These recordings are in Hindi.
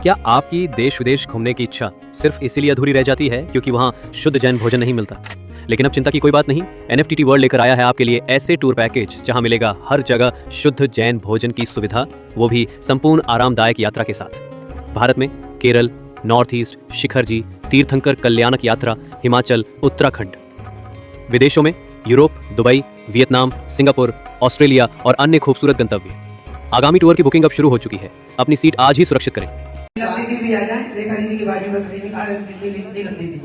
क्या आपकी देश विदेश घूमने की इच्छा सिर्फ इसीलिए अधूरी रह जाती है क्योंकि वहाँ शुद्ध जैन भोजन नहीं मिलता? लेकिन अब चिंता की कोई बात नहीं। एनएफटीटी वर्ल्ड लेकर आया है आपके लिए ऐसे टूर पैकेज जहां मिलेगा हर जगह शुद्ध जैन भोजन की सुविधा, वो भी संपूर्ण आरामदायक यात्रा के साथ। भारत में केरल, नॉर्थ ईस्ट, शिखर जी, तीर्थंकर कल्याणक यात्रा, हिमाचल, उत्तराखंड। विदेशों में Europe, Dubai, Vietnam, Singapore, Australia और अन्य खूबसूरत गंतव्य। आगामी टूर की बुकिंग अब शुरू हो चुकी है। अपनी सीट आज ही सुरक्षित करें। दीदी भी आ जाए, रेखा दीदी की बाजू में खड़ी दीदी।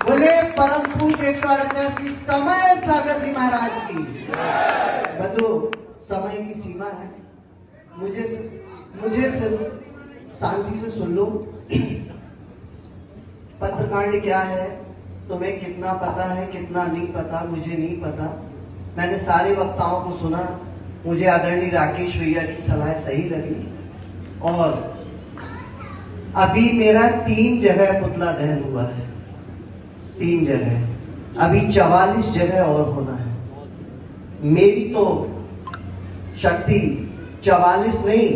बोले परम पूज्य 188 समय सागर जी महाराज की। बंधु, समय की सीमा है, मुझे सिर्फ शांति से सुन लो। पत्रकांड क्या है तुम्हें कितना पता है, कितना नहीं पता, मुझे नहीं पता। मैंने सारे वक्ताओं को सुना, मुझे आदरणीय राकेश भैया की सलाह सही लगी। और अभी मेरा 3 जगह पुतला दहन हुआ है, 3 जगह, अभी 44 जगह और होना है। मेरी तो शक्ति 44 नहीं,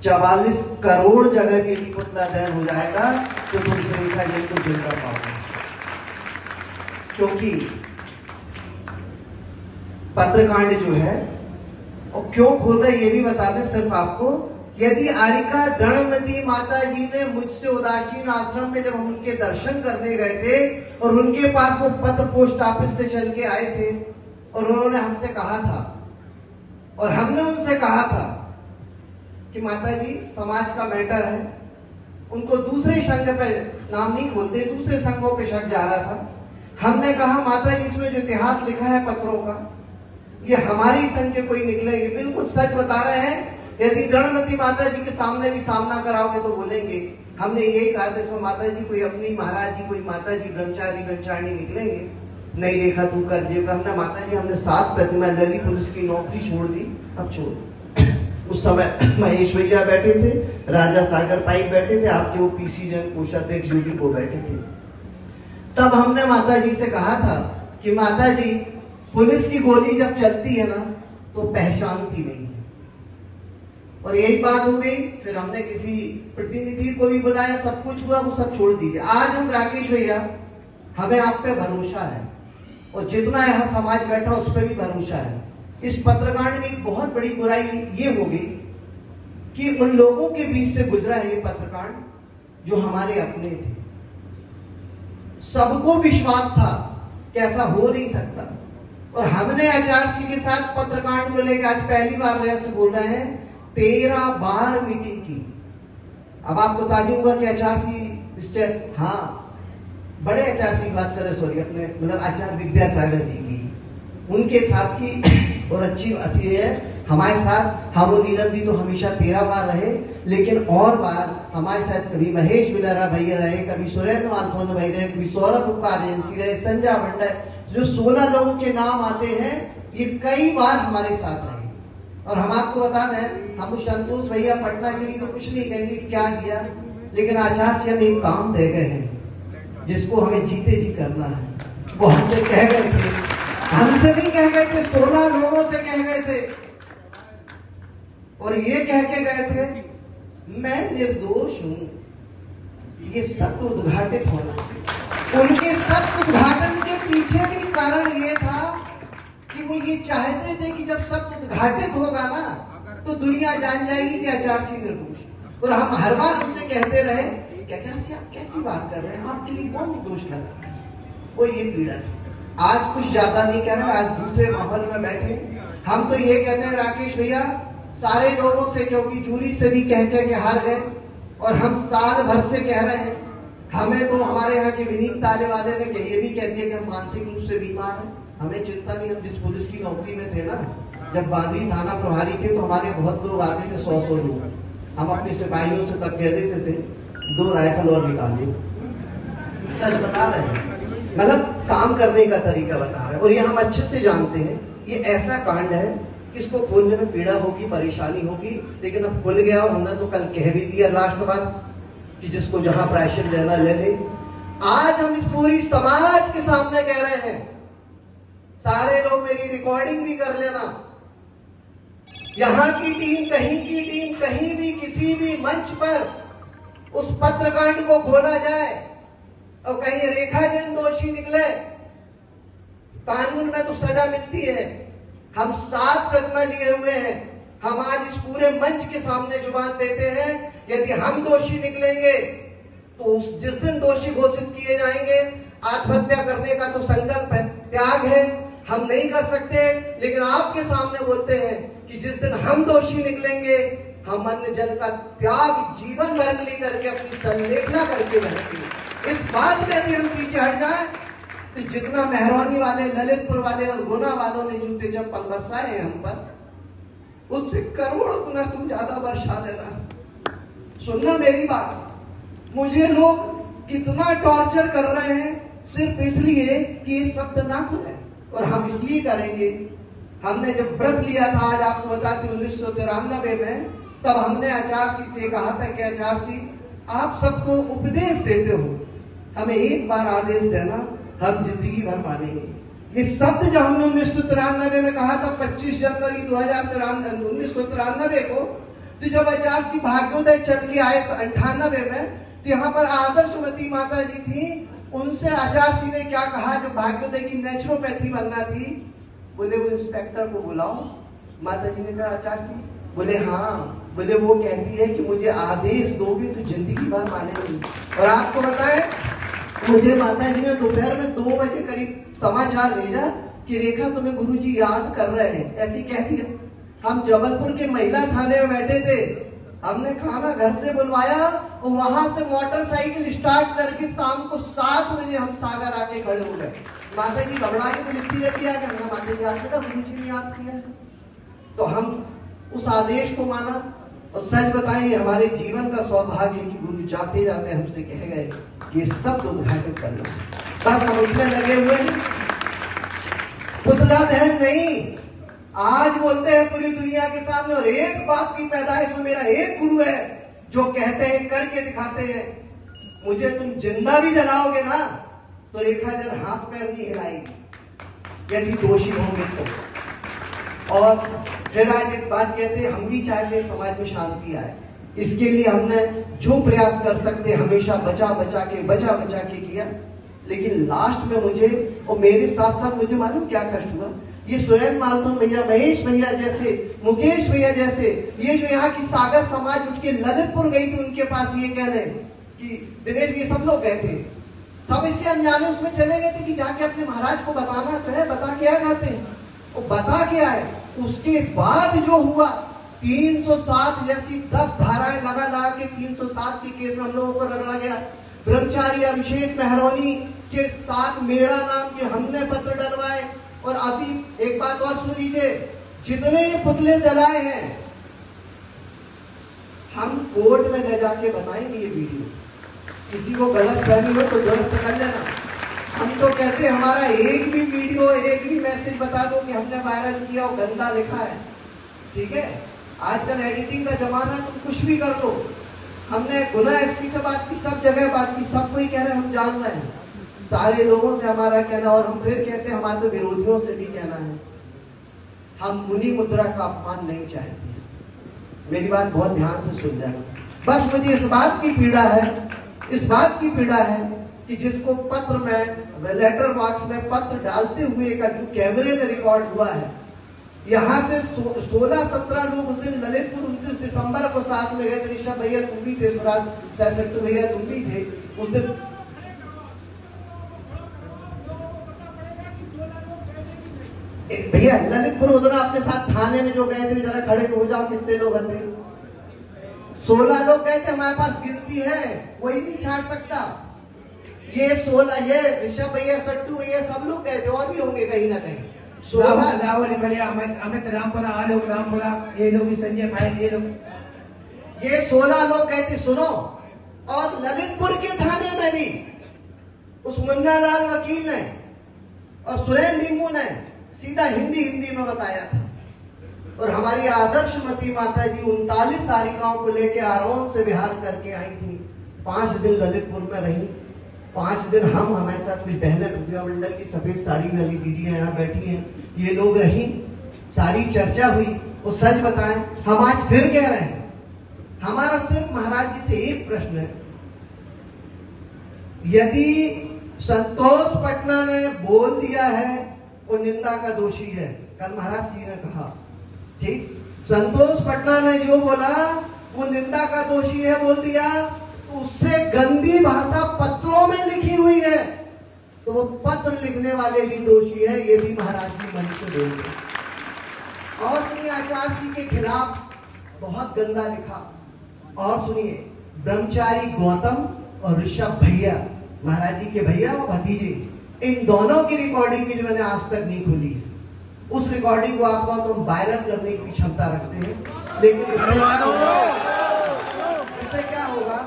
44 करोड़ जगह के लिए पुतला दहन हो जाएगा तो तुम श्रीखा जी को जिल कर पाओगे। क्योंकि पत्रकांड जो है और क्यों खोल रहे ये भी बता दें सिर्फ आपको। यदि आरिका दणमती माता जी ने मुझसे उदासीन आश्रम में जब हम उनके दर्शन करने गए थे और उनके पास वो पत्र पोस्ट ऑफिस से चल के आए थे और उन्होंने हमसे कहा था और हमने उनसे कहा था कि माता जी समाज का मैटर है, उनको दूसरे संघ पे नाम नहीं खोलते, दूसरे संघों पे शक जा रहा था। हमने कहा माता जी इसमें जो इतिहास लिखा है पत्रों का, ये हमारी संघ के कोई निकले, ये बिल्कुल सच बता रहे हैं। यदि गणमती माता जी के सामने भी सामना कराओगे तो बोलेंगे। हमने यही कहा था इसमें माता जी कोई अपनी महाराज जी, कोई माता जी ब्रह्मचारी ब्रह्मचारिणी निकलेंगे। नहीं रेखा तू कर जे। हमने माता जी हमने 7 प्रतिमा लगी, पुलिस की नौकरी छोड़ दी, अब छोड़। उस समय महेश भैया बैठे थे, राजा सागर पाइक बैठे थे, आपके वो पीसी जन कोषाध्यक्ष यूपी को बैठे थे। तब हमने माता जी से कहा था कि माता जी पुलिस की गोली जब चलती है ना तो पहचानती नहीं, और यही बात हो गई। फिर हमने किसी प्रतिनिधि को भी बुलाया, सब कुछ हुआ, वो सब छोड़ दीजिए। आज हम राकेश भैया, हमें आप पे भरोसा है और जितना यहाँ समाज बैठा उस पर भी भरोसा है। इस पत्रकांड में एक बहुत बड़ी बुराई ये हो गई कि उन लोगों के बीच से गुजरा है ये पत्रकांड जो हमारे अपने थे। सबको विश्वास था कि ऐसा हो नहीं सकता, और हमने आचार्य के साथ पत्रकांड को लेकर आज पहली बार रहस्य बोल रहे हैं, 13 बार मीटिंग की। अब आपको ताजुब होगा कि आचार्य मिस्टर, हाँ बड़े आचार्य की बात करें, सॉरी अपने मतलब आचार्य विद्यासागर जी की, उनके साथ की। और अच्छी बात यह है हमारे साथ हम और नीलम दी तो हमेशा 13 बार रहे, लेकिन और बार हमारे साथ कभी महेश बिलरा भैया रहे, कभी सुरेंद्र मालथोन भाई रहे, कभी सौरभ उपकार एजेंसी रहे, संजय भंडार, जो 16 लोगों के नाम आते हैं ये कई बार हमारे साथ रहे। और हम आपको बता दें, हम उस संतोष भैया पटना के लिए तो कुछ नहीं कहेंगे कि क्या दिया, लेकिन आचार्य से हमें एक काम दे गए हैं जिसको हमें जीते जी करना है। वो हमसे कह गए थे, हमसे नहीं कह गए थे, 16 लोगों से कह गए थे, और ये कह के गए थे मैं निर्दोष हूं, ये सत्य उद्घाटित होना। उनके सत्य उद्घाटन के पीछे भी कारण ये था कि वो ये चाहते थे कि जब सत्य उद्घाटित होगा ना तो दुनिया जान जाएगी कि आचार्य निर्दोष। और हम हर बार उनसे कहते रहे कि आचार्य आप कैसी बात कर रहे हैं, आपके लिए कौन दोष लगा। वो ये पीड़ा थी। आज कुछ ज्यादा नहीं कह रहे, आज दूसरे माहौल में बैठे हम तो ये कहते हैं राकेश भैया, सारे लोगों से, क्योंकि जूरी से भी कह के हार गए और हम साल भर से कह रहे हैं। हमें तो हमारे यहाँ के विनीत ताले वाले ने ये भी कह दिया कि हम मानसिक रूप से बीमार हैं। हमें चिंता नहीं, हम जिस पुलिस की नौकरी में थे ना, जब बांद्री थाना प्रभारी थे तो हमारे बहुत लोग आते थे, 100 लोग। हम अपने सिपाहियों से तक कह देते थे 2 राइफल और निकाल लो। सच बता रहे हैं, मतलब काम करने का तरीका बता रहे हैं। और ये हम अच्छे से जानते हैं ये ऐसा कांड है, इसको खोलने में पीड़ा होगी, परेशानी होगी, लेकिन अब खुल गया। हमने तो कल कह भी दिया लास्ट बात कि जिसको जहां प्रायश्चित लेना ले ले। आज हम इस पूरी समाज के सामने कह रहे हैं, सारे लोग मेरी रिकॉर्डिंग भी कर लेना, यहाँ की टीम, कहीं की टीम, कहीं भी किसी भी मंच पर उस पत्रकांड को खोला जाए और कहीं रेखा जैन दोषी निकले, कानून में तो सजा मिलती है। हम 7 प्रतिमा लिए हुए हैं। हम आज इस पूरे मंच के सामने जुबान देते हैं, यदि हम दोषी निकलेंगे तो जिस दिन दोषी घोषित किए जाएंगे, आत्महत्या करने का तो संकल्प है, त्याग है, हम नहीं कर सकते। लेकिन आपके सामने बोलते हैं कि जिस दिन हम दोषी निकलेंगे, हम अन्न जल का त्याग जीवन भर के लिए करके अपनी संलेखना करके रहेंगे। इस बात में यदि हम पीछे हट जाए तो जितना मेहरौनी वाले, ललितपुर वाले और गुना वालों ने जूते चप्पल बरसाए हैं हम पर, उससे करोड़ गुना तुम ज्यादा बरसा लेना। सुनना मेरी बात, मुझे लोग कितना टॉर्चर कर रहे हैं सिर्फ इसलिए कि ये शब्द ना खुले, और हम इसलिए करेंगे। हमने जब व्रत लिया था, आज आपको बताते 1993 में, तब हमने आचार्य से कहा था कि आचार्य आप सबको उपदेश देते हो, हमें एक बार आदेश देना, हम जिंदगी भर मानेंगे। ये शब्द जब हमने 1993 में कहा था, 25 जनवरी 1993 को, तो जब आचार्य भाग्योदय चल के आए 98 में, तो यहाँ पर आदर्शमती माता जी थी। उनसे आचार्य ने क्या कहा, जब भाग्योदय की नेचुरोपैथी बनना थी, बोले वो इंस्पेक्टर को बुलाओ। माता जी ने कहा आचार्य, बोले हाँ, बोले वो कहती है कि मुझे आदेश दोगे तो जिंदगी भर मानेंगे। और आपको बताएं, मुझे माता जी ने दोपहर में 2 बजे करीब समाचार भेजा कि रेखा तुम्हें गुरुजी याद कर रहे हैं, ऐसी कहती है। हम जबलपुर के महिला थाने में बैठे थे, हमने खाना घर से बुलवाया और वहां से मोटरसाइकिल स्टार्ट करके शाम को 7 बजे हम सागर आके खड़े हो गए। माता जी घबरा के तो लिखती रहती है कि माता जी आपने कहा गुरुजी ने याद किया है। तो हम उस आदेश को माना, और सच बताएं हमारे जीवन का सौभाग्य है कि गुरु जाते जाते हमसे कह गए कि ये सब उद्घाटित करना, बस हम उसमें लगे हुए हैं। पुतला दहन नहीं, आज बोलते हैं पूरी दुनिया के सामने, और एक बाप की पैदाइश में मेरा एक गुरु है जो कहते हैं, करके दिखाते हैं। मुझे तुम जिंदा भी जलाओगे ना तो रेखा जन हाथ पैर नहीं हिलाएगी यदि दोषी होंगे तो। और फिर आज एक बात कहते हैं, हम भी चाहते हैं समाज में शांति आए, इसके लिए हमने जो प्रयास कर सकते हमेशा बचा बचा के किया। लेकिन लास्ट में मुझे और मेरे साथ साथ मुझे मालूम क्या कष्ट हुआ, ये सुरेंद्र मालतों भैया, महेश भैया जैसे, मुकेश भैया जैसे, ये जो यहाँ की सागर समाज उठ के ललितपुर गई थी, उनके पास ये कहने कि दिनेश ये सब लोग गए थे, सब इससे अनजाने उसमें चले गए थे कि जाके अपने महाराज को बताना तो है, बता के आ जाते हैं। वो बता के आए, उसके बाद जो हुआ 307 जैसी 10 धाराएं लगा के 307 के केस में हम लोगों को रगड़ा गया। ब्रह्मचारी अभिषेक मेहरौनी के साथ मेरा नाम के हमने पत्र डलवाए। और अभी एक बात और सुन लीजिए, जितने ये पुतले जलाए हैं हम कोर्ट में ले जाके बताएंगे ये वीडियो, किसी को गलत फहमी हो तो दुरुस्त कर लेना। हम तो कहते हैं हमारा एक भी वीडियो, एक भी मैसेज बता दो कि हमने वायरल किया और गंदा लिखा है, ठीक है। आजकल एडिटिंग का जमाना है, तुम कुछ भी कर लो। हमने गुना एसपी से बात की, सब जगह बात की, सब कोई कह रहे हैं हम जान रहे हैं, सारे लोगों से हमारा कहना, और हम फिर कहते हैं हमारे तो विरोधियों से भी कहना है, हम मुनि मुद्रा का अपमान नहीं चाहते। मेरी बात बहुत ध्यान से सुन जाना। बस मुझे इस बात की पीड़ा है, इस बात की पीड़ा है कि जिसको पत्र में, लेटर बॉक्स में पत्र डालते हुए का जो कैमरे में रिकॉर्ड हुआ है, यहाँ से 16-17 लोग उस दिन ललितपुर 29 दिसंबर को साथ में गए थे। ऋषभ भैया तुम भी थे, सुराज सैसट्टू भैया तुम भी थे उस दिन। भैया ललितपुर उधर अपने साथ थाने में जो गए थे, जरा खड़े हो जाओ, कितने लोग थे? 16 लोग गए थे, हमारे पास गिनती है, कोई नहीं छाट सकता। ये 16, ये ऋषभ भैया, सट्टू भैया, सब लोग गए थे, और भी होंगे कहीं ना कहीं। 16 अमित रामपुरा, आलोक रामपुरा, ये लोग भी, संजय भाई, ये लोग, ये 16 लोग गए थे। सुनो, और ललितपुर के थाने में भी उस मुन्ना लाल वकील ने और सुरेंद्र नीमू ने सीधा हिंदी में बताया था। और हमारी आदर्शमती माता जी 39 सारिकाओं को लेके आरोन से बिहार करके आई थी, 5 दिन ललितपुर में रही। 5 दिन हम, हमारे साथ कुछ बहनें प्रतिभा मंडल की सफेद साड़ी वाली दीदी यहाँ बैठी हैं, ये लोग रही, सारी चर्चा हुई। वो सच बताएं। हम आज फिर कह रहे हैं, हमारा सिर्फ महाराज जी से एक प्रश्न है, यदि संतोष पटना ने बोल दिया है वो निंदा का दोषी है, कल महाराज सिंह ने कहा, ठीक, संतोष पटना ने जो बोला वो निंदा का दोषी है बोल दिया, तो उससे गंदी भाषा पत्रों में लिखी हुई है, तो वो पत्र लिखने वाले भी दोषी है, ये भी महाराज जी मंच से बोल रहे। और सुनिए, आचार्य सिंह के खिलाफ बहुत गंदा लिखा। और सुनिए, ब्रह्मचारी गौतम और ऋषभ भैया, महाराज जी के भैया और भतीजे, इन दोनों की रिकॉर्डिंग की जो मैंने आज तक नहीं खोली है, उस रिकॉर्डिंग को आपको तो वायरल करने की क्षमता रखते हैं, लेकिन इससे क्या होगा,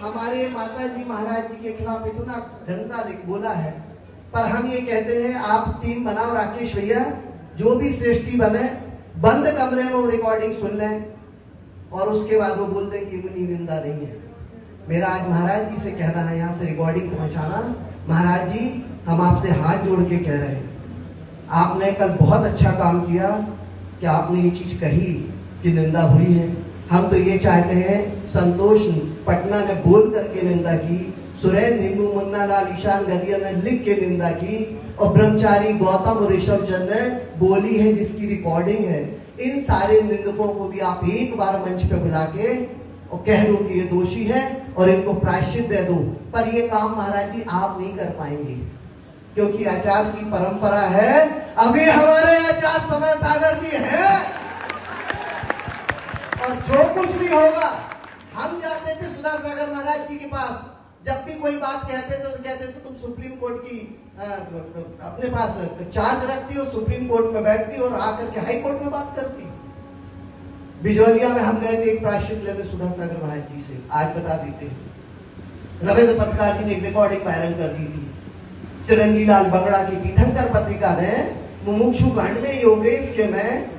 हमारे माता जी महाराज जी के खिलाफ इतना गंदा बोला है, पर हम ये कहते हैं आप टीम बनाओ राकेश भैया, जो भी श्रेष्ठी बने बंद कमरे में वो रिकॉर्डिंग सुन लें और उसके बाद वो बोल दें कि मुझे निंदा नहीं है। मेरा आज महाराज जी से कहना है, यहाँ से रिकॉर्डिंग पहुंचाना, महाराज जी हम आपसे हाथ जोड़ के कह रहे हैं, आपने कल बहुत अच्छा काम किया कि आपने ये चीज कही कि निंदा हुई है। हम तो ये चाहते हैं, संतोष पटना ने बोल करके निंदा की, सुरेंद्र हिंदू, मुन्ना लाल, ईशान गलिया ने लिख के निंदा की, और ब्रह्मचारी गौतम और ऋषभ चंद ने बोली है जिसकी रिकॉर्डिंग है। इन सारे निंदकों को भी आप एक बार मंच पे बुला के और कह दो कि ये दोषी है और इनको प्रायश्चित दे दो, पर ये काम महाराज जी आप नहीं कर पाएंगे, क्योंकि आचार्य की परंपरा है, अभी हमारे आचार्य समय सागर जी हैं, और जो कुछ भी होगा, हम जाते थे सुधा सागर महाराज जी के पास, जब भी कोई बात कहते थे तो कहते थे तुम सुप्रीम कोर्ट की अपने पास चार्ज रखती हो, सुप्रीम कोर्ट में बैठती और आकर के हाई कोर्ट में बात करती। बिजौलिया में हम गए थे एक प्रायश्चित लेने सुधा सागर महाराज जी से, आज बता देते हैं। रविंद्र पत्रकार जी ने एक रिकॉर्डिंग वायरल कर दी थी, चिरंजी लाल बगड़ा की तीर्थंकर पत्रिका ने मुमुक्षु कांड में योगेश के में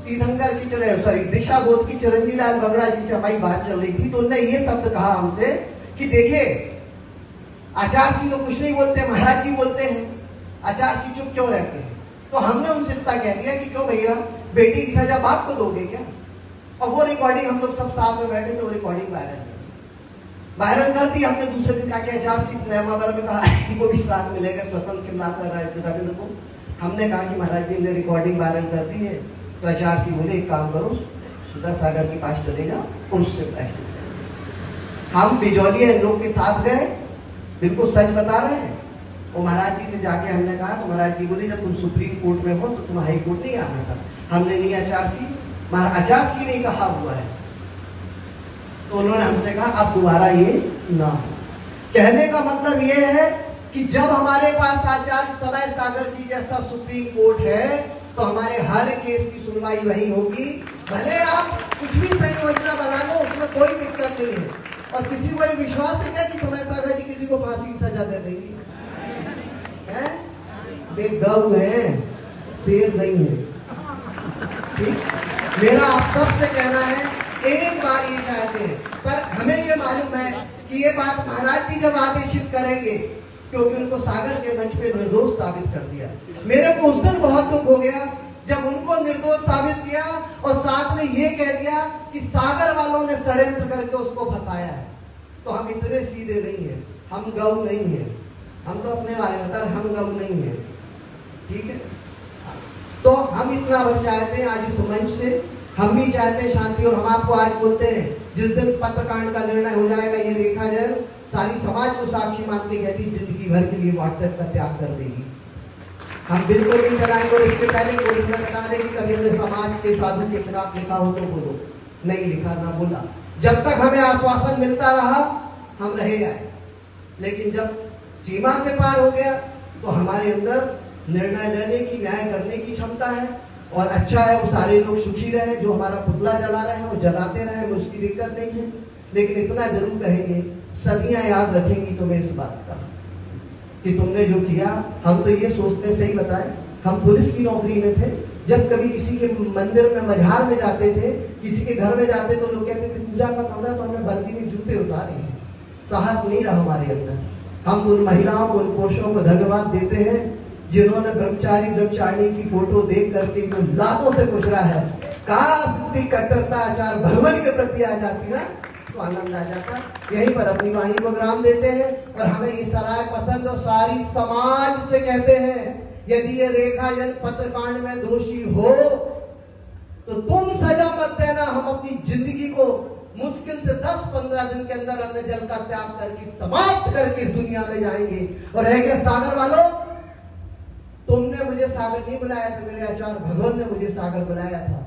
तीर्थंकर की दिशा बोध की चिरंजी लाल बगड़ा जी से हमारी बात चल रही थी, तो उन्होंने ये शब्द कहा हमसे कि देखिए आचार्य सिंह तो कुछ नहीं बोलते, महाराज जी बोलते हैं, आचार्य सिंह चुप क्यों रहते हैं। तो हमने उनसे इतना कह दिया कि क्यों भैया, बेटी की सजा बाप को दोगे क्या। और वो रिकॉर्डिंग हम लोग सब साथ में बैठे थे, वो रिकॉर्डिंग वायरल कर दी। हमने दूसरे दिन जाके आचार्य सिंह नैमावर में कहा इनको भी साथ मिलेगा, स्वतंत्र खिमलासा रविंद्र को। हमने कहा कि महाराज जी ने रिकॉर्डिंग वायरल कर दी है, तो आचार्य सिंह बोले एक काम करो, सुधा सागर के पास चले जाओ और उससे प्रायश्चित। हम बिजौलिया इन लोग के साथ गए, बिल्कुल सच बता रहे हैं। वो महाराज जी से जाके हमने कहा, तो महाराज जी बोले जब तुम सुप्रीम कोर्ट में हो तो तुम हाई कोर्ट नहीं आना था। हमने नहीं, आचार्य सिंह ने कहा हुआ है, तो उन्होंने हमसे कहा अब दोबारा ये ना हो। कहने का मतलब ये है कि जब हमारे पास आचार्य समय सागर जी जैसा सुप्रीम कोर्ट है, तो हमारे हर केस की सुनवाई वही होगी। भले आप कुछ भी संयोजना बना लो, उसमें कोई दिक्कत नहीं है। और किसी को ये विश्वास है क्या कि समय सागर जी किसी को फांसी की सजा दे देंगी? हैं? वे गौ है, शेर नहीं है। ठीक, मेरा आप सबसे कहना है, एक बार ये चाहते हैं, पर हमें ये मालूम है कि ये बात महाराज जी जब आदेशित करेंगे, क्योंकि उनको सागर के मंच पे निर्दोष साबित कर दिया। मेरे को उस दिन बहुत दुख हो गया जब उनको निर्दोष साबित किया और साथ में ये कह दिया कि सागर वालों ने षड्यंत्र करके उसको फंसाया है। तो हम इतने सीधे नहीं है, हम गौ नहीं है, हम तो अपने बारे में बता, हम गौ नहीं है। ठीक है, तो हम इतना भर चाहते हैं आज इस मंच से, हम भी चाहते हैं शांति। और हम आपको आज बोलते हैं, जिस दिन पत्रकांड का निर्णय हो जाएगा, ये रेखा जैन सारी समाज को साक्षी मान के कहती जिंदगी भर के लिए व्हाट्सएप का त्याग कर देगी। हम बिल्कुल नहीं चलाएंगे। और इसके पहले कोई बता दे कि कभी हमने समाज के साधु के खिलाफ लिखा हो तो बोलो, नहीं लिखा, ना बोला। जब तक हमें आश्वासन मिलता रहा हम रहे आए, लेकिन जब सीमा से पार हो गया तो हमारे अंदर निर्णय लेने की, न्याय करने की क्षमता है। और अच्छा है वो सारे लोग सुखी रहे, जो हमारा पुतला जला रहे हैं वो जलाते रहे, मुझे उसकी दिक्कत नहीं है। लेकिन इतना जरूर कहेंगे, सदियां याद रखेंगी तुम्हें इस बात का कि तुमने जो किया। हम तो ये सोचते, सही बताए, हम पुलिस की नौकरी में थे, जब कभी किसी के मंदिर में, मझार में जाते थे, किसी के घर में जाते तो लोग कहते थे पूजा का कमरा, तो हमें वर्दी में जूते उतारे हैं। साहस नहीं रहा हमारे अंदर। हम उन महिलाओं को, उन पुरुषों को धन्यवाद देते हैं जिन्होंने ब्रह्मचारी ब्रह्मचारिणी की फोटो देख करके जो लाखों से गुजरा है, काश इतनी कट्टरता आचार्य भगवान के प्रति आ जाती ना तो आनंद आ जाता। यहीं पर अपनी वाणी को विराम देते हैं और हमें ये सराय पसंद और सारी समाज से कहते हैं, यदि ये रेखाजन पत्रकांड में दोषी हो तो तुम सजा मत देना। हम अपनी जिंदगी को मुश्किल से 10-15 दिन के अंदर अन्न जल का त्याग करके समाप्त करके इस दुनिया में जाएंगे। और रह गया सागर वालों, तुमने मुझे सागर नहीं बुलाया था, मेरे आचार्य भगवान ने मुझे सागर बुलाया था,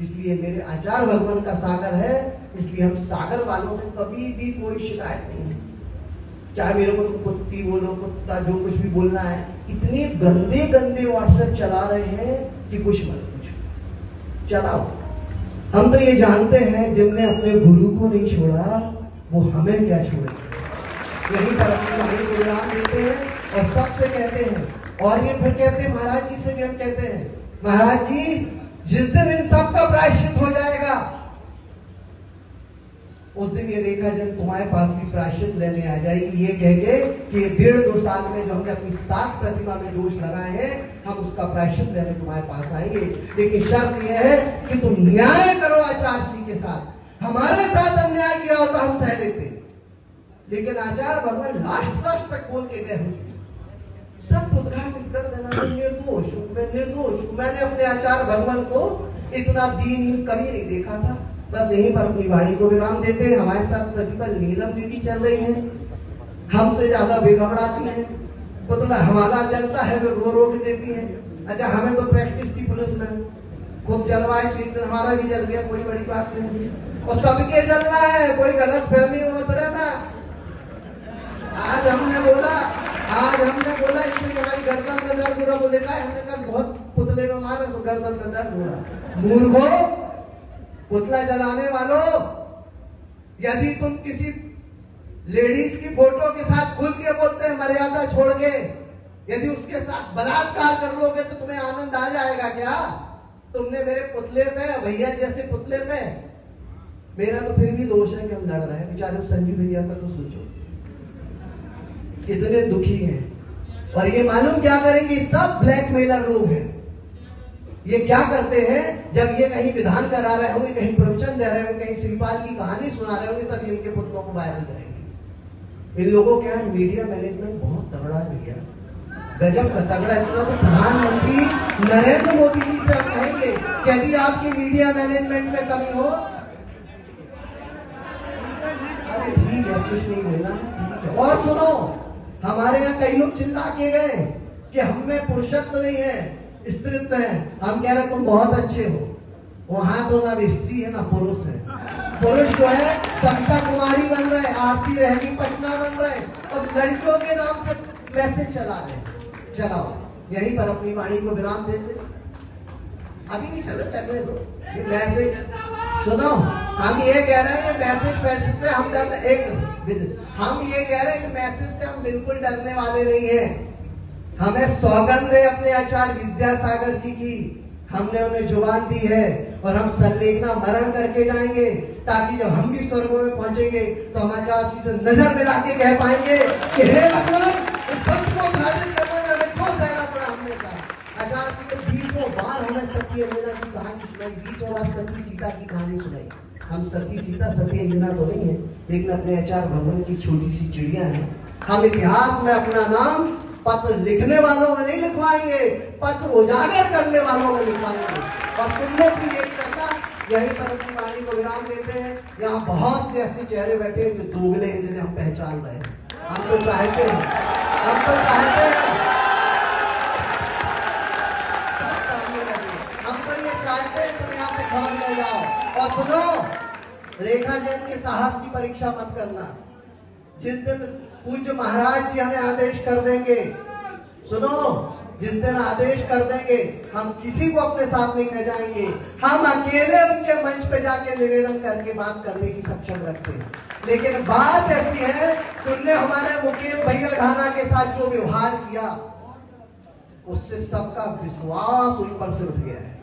इसलिए मेरे आचार्य भगवान का सागर है। इसलिए हम सागर वालों से कभी भी कोई शिकायत नहीं है। चाहे मेरे को तुम कुत्ती बोलो, कुत्ता, जो कुछ भी बोलना है। इतने गंदे गंदे व्हाट्सएप चला रहे हैं कि कुछ मत पूछो, चलाओ। हम तो ये जानते हैं जिनने अपने गुरु को नहीं छोड़ा वो हमें क्या छोड़ेगा। यही पर अपनी वाणी को विराम देते हैं और सबसे कहते हैं। और ये फिर कहते हैं, महाराज जी से भी हम कहते हैं, महाराज जी जिस दिन इन सब का प्रायश्चित हो जाएगा उस दिन ये रेखाजन तुम्हारे पास भी प्रायश्चित लेने आ जाएगी। ये कह के कि 1.5-2 साल में जो हमने अपनी 7 प्रतिमा में दोष लगाए हैं, हम उसका प्रायश्चित लेने तुम्हारे पास आएंगे। लेकिन शर्त यह है कि तुम न्याय करो आचार्य सिंह के साथ। हमारे साथ अन्याय किया हो तो हम सह लेते, लेकिन आचार्य भगवान लास्ट तक बोल के गए हमसे, सब उद्घाटित कर देना, मैं निर्दोष हूं, मैं निर्दोष हूं। मैंने अपने आचार्य भगवान को इतना दीन कभी नहीं देखा था। बस यहीं पर अपनी वाणी को विराम देते हैं। हमारे साथ प्रतिपल नीलम दीदी चल रही हैं, हमसे ज्यादा बेघबराती हैं। पुतला हमारा जलता है वो रो भी देती है। अच्छा, हमें तो प्रैक्टिस थी पुलिस में, खूब जलवाए, एक दिन हमारा भी जल गया, कोई बड़ी बात नहीं। और सबके जलना है, कोई गलत फहमी में मत रहना। आज हमने बोला इसमें हमारी गर्दन में दर्द हो रहा, बोले का हमने कल बहुत पुतले में मारा तो गर्दन में दर्द हो रहा। मूर्खों, पुतला जलाने वालों, यदि तुम किसी लेडीज की फोटो के साथ खुल के बोलते हैं मर्यादा छोड़ के, यदि उसके साथ बलात्कार कर लोगे तो तुम्हें आनंद आ जाएगा क्या? तुमने मेरे पुतले पे, भैया जैसे पुतले पे, मेरा तो फिर भी दोष है कि हम लड़ रहे हैं। बेचारे संजीव भैया का तो सोचो, कितने दुखी हैं। और ये मालूम क्या करेंगे, सब ब्लैकमेलर लोग हैं। ये क्या करते हैं, जब ये कहीं विधान करा रहे होंगे, कहीं प्रवचन दे रहे होंगे, कहीं श्रीपाल की कहानी सुना रहे होंगे, तब इनके पुतलों को वायरल करेंगे। इन लोगों के यहाँ मीडिया मैनेजमेंट बहुत तगड़ा है भैया, गजब का तगड़ा है। तो प्रधानमंत्री नरेंद्र मोदी जी से हम कहेंगे कि यदि आपकी मीडिया मैनेजमेंट में कमी हो, अरे ठीक है, कुछ नहीं बोलना है, ठीक है। और सुनो, हमारे यहाँ कई लोग चिल्ला के गए कि हम में पुरुषत्व नहीं है, स्त्रीत्व है। हम कह रहे तुम बहुत अच्छे हो। वहां तो ना स्त्री है ना पुरुष है। पुरुष जो है सविता कुमारी बन रहे, आरती रहली पटना बन रहे, और लड़कियों के नाम से मैसेज चला रहे। चलाओ, यहीं पर अपनी वाणी को विराम देते। अभी नहीं चलने दो ये मैसेज। सुनो, हम ये कह रहे हैं मैसेज से हम डरने, हम ये कह रहे हैं कि मैसेज से हम बिल्कुल डरने वाले नहीं हैं। हमें सौगंध है अपने आचार्य विद्यासागर जी की, हमने उन्हें जुबान दी है और हम सल्लेखना मरण करके जाएंगे, ताकि जब हम भी स्वर्गों में पहुंचेंगे तो हम आचार्य जी से नजर मिला के कह पाएंगे कि हे भगवान, इस सत्य को उद्घाटित करने में हमें क्यों सहना पड़ा। हमने कहा आचार्य जी ने 20 बार हमें सती अंजना की कहानी सुनाई, 20 बार सती सीता की कहानी सुनाई। हम सती सीता सती अंजना तो नहीं है, लेकिन अपने आचार्य भगवान की छोटी सी चिड़िया है। हम इतिहास में अपना नाम पत्र लिखने वालों में नहीं लिखवाएंगे, पत्र उजागर करने वालों में लिखवाएंगे। और तुम लोग भी यही करना। यहीं पर अपनी वाणी को विराम देते हैं। यहाँ बहुत से ऐसे चेहरे बैठे हैं जो दोगले हैं, जिन्हें हम पहचान रहे हैं। हम तो चाहते हैं, हम तो ये चाहते हैं तुम यहाँ से खबर ले जाओ। और सुनो, रेखा जैन के साहस की परीक्षा मत करना। जिस दिन पूज्य महाराज जी हमें आदेश कर देंगे, सुनो, जिस दिन आदेश कर देंगे, हम किसी को अपने साथ नहीं ले जाएंगे। हम अकेले उनके मंच पे जाके निवेदन करके बात करने की सक्षम रखते हैं। लेकिन बात ऐसी है, तुमने हमारे मुकेश भैया ढाना के साथ जो व्यवहार किया, उससे सबका विश्वास ऊपर से उठ गया है।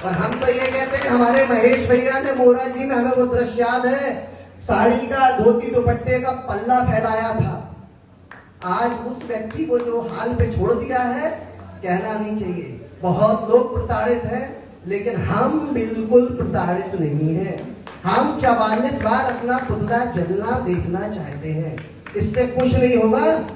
और हम तो ये कहते हैं, हमारे महेश भैया ने मोरा जी में, हमें वो दृश्य याद है, साड़ी का, धोती दुपट्टे का पल्ला फैलाया था। आज उस व्यक्ति को जो हाल पे छोड़ दिया है, कहना नहीं चाहिए। बहुत लोग प्रताड़ित हैं, लेकिन हम बिल्कुल प्रताड़ित नहीं हैं। हम 44 बार अपना पुतला जलना देखना चाहते हैं। इससे कुछ नहीं होगा।